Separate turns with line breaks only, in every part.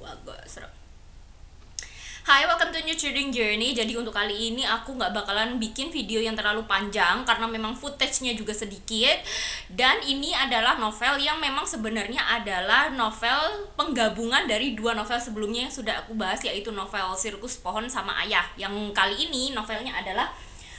Agak serem. Hai, welcome to New Reading Journey. Jadi untuk kali ini aku nggak bakalan bikin video yang terlalu panjang karena memang footage-nya juga sedikit. Dan ini adalah novel yang memang sebenarnya adalah novel penggabungan dari dua novel sebelumnya yang sudah aku bahas, yaitu novel Sirkus Pohon sama Ayah. Yang kali ini novelnya adalah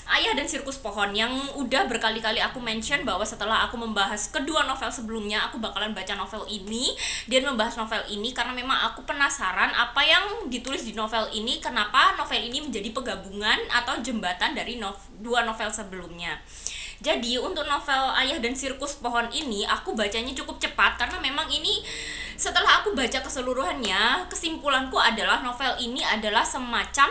Ayah dan Sirkus Pohon, yang udah berkali-kali aku mention bahwa setelah aku membahas kedua novel sebelumnya, aku bakalan baca novel ini dan membahas novel ini karena memang aku penasaran apa yang ditulis di novel ini, kenapa novel ini menjadi penggabungan atau jembatan dari dua novel sebelumnya. Jadi untuk novel Ayah dan Sirkus Pohon ini aku bacanya cukup cepat karena memang ini setelah aku baca keseluruhannya, kesimpulanku adalah novel ini adalah semacam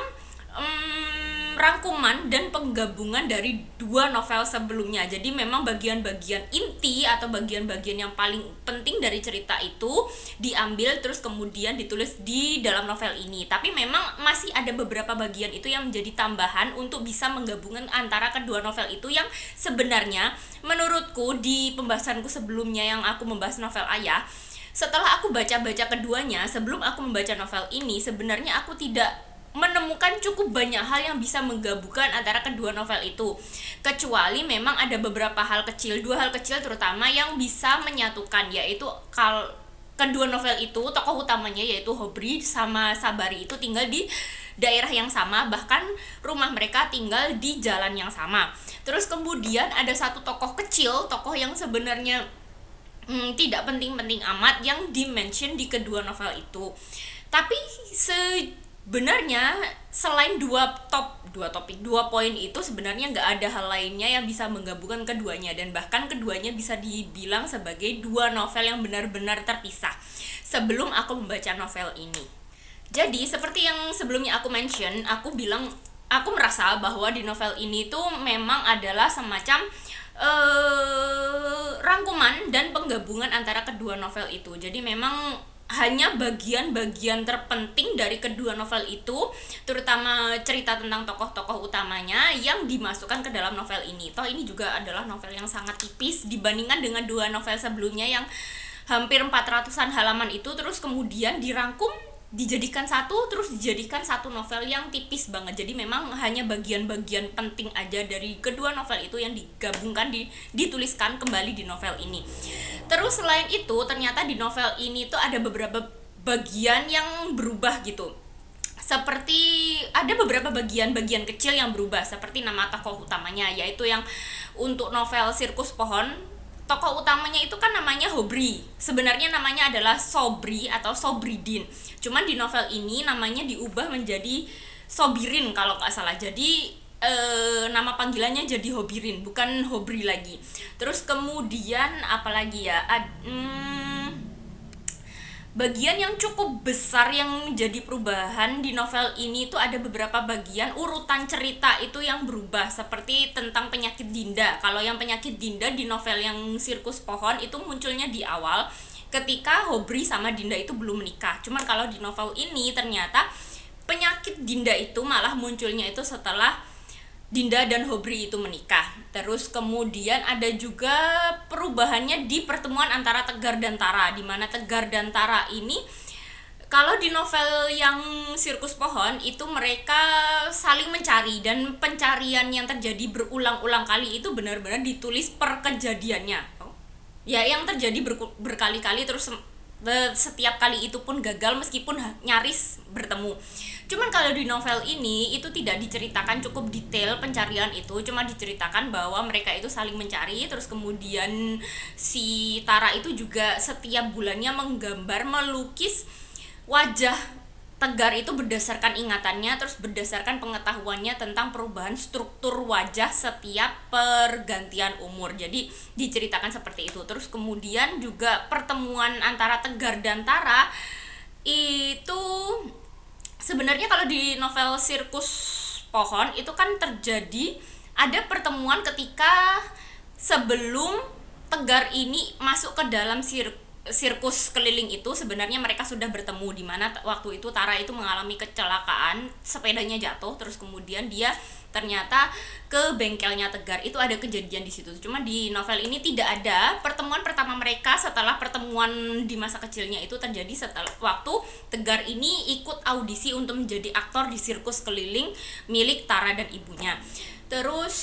rangkuman dan penggabungan dari dua novel sebelumnya. Jadi memang bagian-bagian inti atau bagian-bagian yang paling penting dari cerita itu diambil terus kemudian ditulis di dalam novel ini. Tapi memang masih ada beberapa bagian itu yang menjadi tambahan untuk bisa menggabungkan antara kedua novel itu, yang sebenarnya menurutku di pembahasanku sebelumnya yang aku membahas novel Ayah, setelah aku baca-baca keduanya sebelum aku membaca novel ini, sebenarnya aku tidak menemukan cukup banyak hal yang bisa menggabungkan antara kedua novel itu, kecuali memang ada beberapa hal kecil, dua hal kecil terutama yang bisa menyatukan, yaitu kedua novel itu tokoh utamanya yaitu Hobri sama Sabari itu tinggal di daerah yang sama, bahkan rumah mereka tinggal di jalan yang sama. Terus kemudian ada satu tokoh kecil, tokoh yang sebenarnya tidak penting-penting amat, yang dimention di kedua novel itu. Tapi sebenarnya selain dua poin itu, sebenarnya nggak ada hal lainnya yang bisa menggabungkan keduanya, dan bahkan keduanya bisa dibilang sebagai dua novel yang benar-benar terpisah sebelum aku membaca novel ini. Jadi seperti yang sebelumnya aku mention, aku merasa bahwa di novel ini tuh memang adalah semacam rangkuman dan penggabungan antara kedua novel itu. Jadi memang hanya bagian-bagian terpenting dari kedua novel itu, terutama cerita tentang tokoh-tokoh utamanya, yang dimasukkan ke dalam novel ini. Toh ini juga adalah novel yang sangat tipis dibandingkan dengan dua novel sebelumnya yang hampir 400-an halaman itu, terus kemudian dirangkum, dijadikan satu novel yang tipis banget. Jadi memang hanya bagian-bagian penting aja dari kedua novel itu yang digabungkan, dituliskan kembali di novel ini. Terus selain itu ternyata di novel ini tuh ada beberapa bagian yang berubah gitu. Seperti ada beberapa bagian-bagian kecil yang berubah, seperti nama tokoh utamanya, yaitu yang untuk novel Sirkus Pohon, tokoh utamanya itu kan namanya Hobri. Sebenarnya namanya adalah Sobri atau Sobridin. Cuman di novel ini namanya diubah menjadi Sobirin kalau nggak salah. Jadi nama panggilannya jadi Hobirin, bukan Hobri lagi. Terus kemudian apalagi ya? Bagian yang cukup besar yang menjadi perubahan di novel ini itu ada beberapa bagian urutan cerita itu yang berubah, seperti tentang penyakit Dinda. Kalau yang penyakit Dinda di novel yang Sirkus Pohon itu munculnya di awal ketika Hobri sama Dinda itu belum menikah. Cuman kalau di novel ini ternyata penyakit Dinda itu malah munculnya itu setelah Dinda dan Hobri itu menikah. Terus kemudian ada juga perubahannya di pertemuan antara Tegar dan Tara, di mana Tegar dan Tara ini, kalau di novel yang Sirkus Pohon itu mereka saling mencari, dan pencarian yang terjadi berulang-ulang kali itu benar-benar ditulis per kejadiannya. Ya, yang terjadi berkali-kali, terus setiap kali itu pun gagal meskipun nyaris bertemu. Cuman kalau di novel ini itu tidak diceritakan cukup detail pencarian itu, cuma diceritakan bahwa mereka itu saling mencari, terus kemudian si Tara itu juga setiap bulannya menggambar, melukis wajah Tegar itu berdasarkan ingatannya, terus berdasarkan pengetahuannya tentang perubahan struktur wajah setiap pergantian umur. Jadi diceritakan seperti itu. Terus kemudian juga pertemuan antara Tegar dan Tara itu sebenarnya kalau di novel Sirkus Pohon itu kan terjadi ada pertemuan ketika sebelum Tegar ini masuk ke dalam sirkus keliling itu. Sebenarnya mereka sudah bertemu, di mana waktu itu Tara itu mengalami kecelakaan, sepedanya jatuh, terus kemudian dia ternyata ke bengkelnya Tegar. Itu ada kejadian di situ. Cuma di novel ini tidak ada. Pertemuan pertama mereka setelah pertemuan di masa kecilnya itu terjadi setelah waktu Tegar ini ikut audisi untuk menjadi aktor di sirkus keliling milik Tara dan ibunya. Terus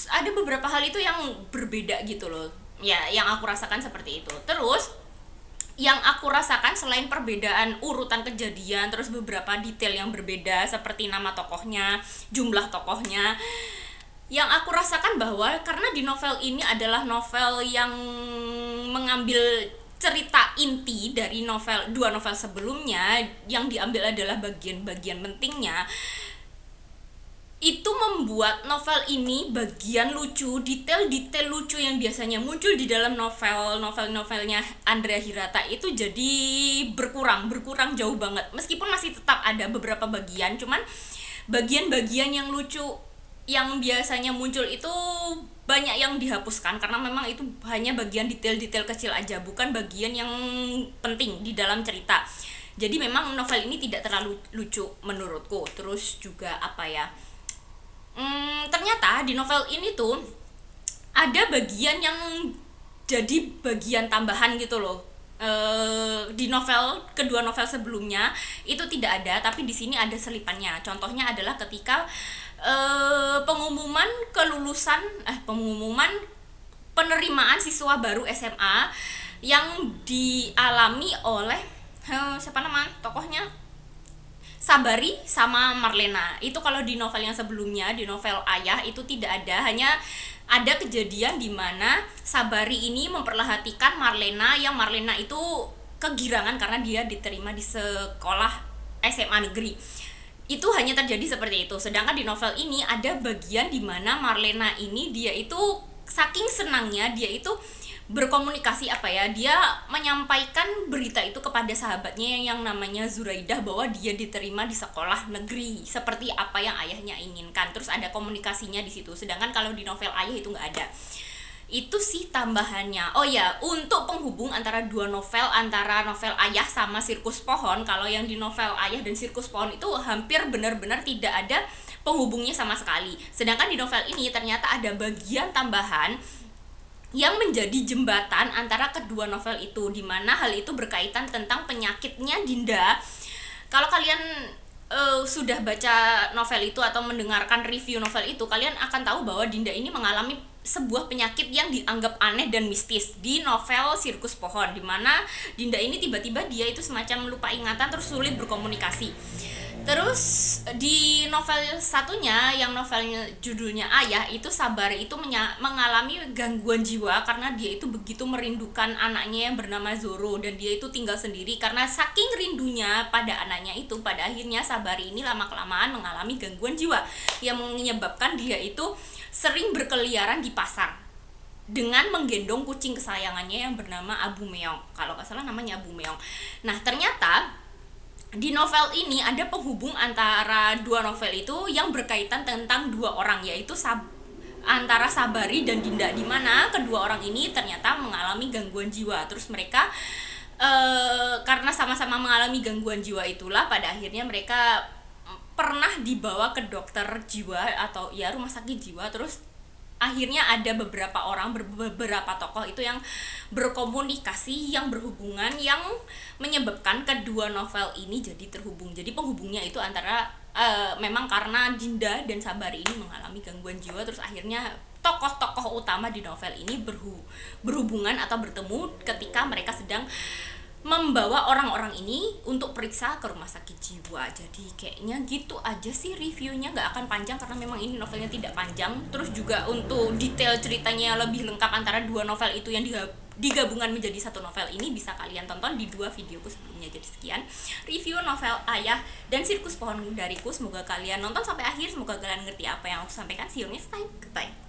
ada beberapa hal itu yang berbeda gitu loh. Ya, yang aku rasakan seperti itu. Terus yang aku rasakan selain perbedaan urutan kejadian, terus beberapa detail yang berbeda seperti nama tokohnya, jumlah tokohnya, yang aku rasakan bahwa karena di novel ini adalah novel yang mengambil cerita inti dari dua novel sebelumnya, yang diambil adalah bagian-bagian pentingnya, itu membuat novel ini bagian lucu, detail-detail lucu yang biasanya muncul di dalam novelnya Andrea Hirata itu jadi berkurang jauh banget. Meskipun masih tetap ada beberapa bagian, cuman bagian-bagian yang lucu yang biasanya muncul itu banyak yang dihapuskan karena memang itu hanya bagian detail-detail kecil aja, bukan bagian yang penting di dalam cerita. Jadi memang novel ini tidak terlalu lucu menurutku. Terus juga apa ya, ternyata di novel ini tuh ada bagian yang jadi bagian tambahan gitu loh. Di kedua novel sebelumnya itu tidak ada, tapi di sini ada selipannya. Contohnya adalah ketika pengumuman penerimaan siswa baru SMA yang dialami oleh siapa nama tokohnya, Sabari sama Marlena. Itu kalau di novel yang sebelumnya, di novel Ayah itu tidak ada, hanya ada kejadian di mana Sabari ini memperhatikan Marlena, yang Marlena itu kegirangan karena dia diterima di sekolah SMA negeri. Itu hanya terjadi seperti itu. Sedangkan di novel ini ada bagian di mana Marlena ini dia itu saking senangnya, dia itu berkomunikasi dia menyampaikan berita itu kepada sahabatnya yang namanya Zuraidah bahwa dia diterima di sekolah negeri seperti apa yang ayahnya inginkan. Terus ada komunikasinya di situ. Sedangkan kalau di novel Ayah itu nggak ada. Itu sih tambahannya. Oh ya, untuk penghubung antara dua novel, antara novel Ayah sama Sirkus Pohon, kalau yang di novel Ayah dan Sirkus Pohon itu hampir benar-benar tidak ada penghubungnya sama sekali. Sedangkan di novel ini ternyata ada bagian tambahan yang menjadi jembatan antara kedua novel itu, di mana hal itu berkaitan tentang penyakitnya Dinda. Kalau kalian sudah baca novel itu atau mendengarkan review novel itu, kalian akan tahu bahwa Dinda ini mengalami sebuah penyakit yang dianggap aneh dan mistis di novel Sirkus Pohon, di mana Dinda ini tiba-tiba dia itu semacam lupa ingatan terus sulit berkomunikasi. Terus di novel satunya yang novelnya judulnya Ayah itu Sabari itu mengalami gangguan jiwa karena dia itu begitu merindukan anaknya yang bernama Zoro, dan dia itu tinggal sendiri karena saking rindunya pada anaknya itu. Pada akhirnya Sabari ini lama-kelamaan mengalami gangguan jiwa yang menyebabkan dia itu sering berkeliaran di pasar dengan menggendong kucing kesayangannya yang bernama Abu Meong. Kalau nggak salah namanya Abu Meong. Nah, ternyata di novel ini ada penghubung antara dua novel itu yang berkaitan tentang dua orang, yaitu antara Sabari dan Dinda, di mana kedua orang ini ternyata mengalami gangguan jiwa. Terus mereka karena sama-sama mengalami gangguan jiwa itulah pada akhirnya mereka pernah dibawa ke dokter jiwa atau ya rumah sakit jiwa. Terus akhirnya ada beberapa tokoh itu yang berkomunikasi, yang berhubungan, yang menyebabkan kedua novel ini jadi terhubung. Jadi penghubungnya itu antara memang karena Dinda dan Sabari ini mengalami gangguan jiwa, terus akhirnya tokoh-tokoh utama di novel ini berhubungan atau bertemu ketika mereka sedang membawa orang-orang ini untuk periksa ke rumah sakit jiwa. Jadi kayaknya gitu aja sih reviewnya, nggak akan panjang karena memang ini novelnya tidak panjang. Terus juga untuk detail ceritanya lebih lengkap antara dua novel itu yang digabungan menjadi satu novel ini bisa kalian tonton di 2 videoku sebelumnya. Jadi sekian review novel Ayah dan Sirkus Pohon dariku. Semoga kalian nonton sampai akhir, semoga kalian ngerti apa yang aku sampaikan. See you next time. Goodbye.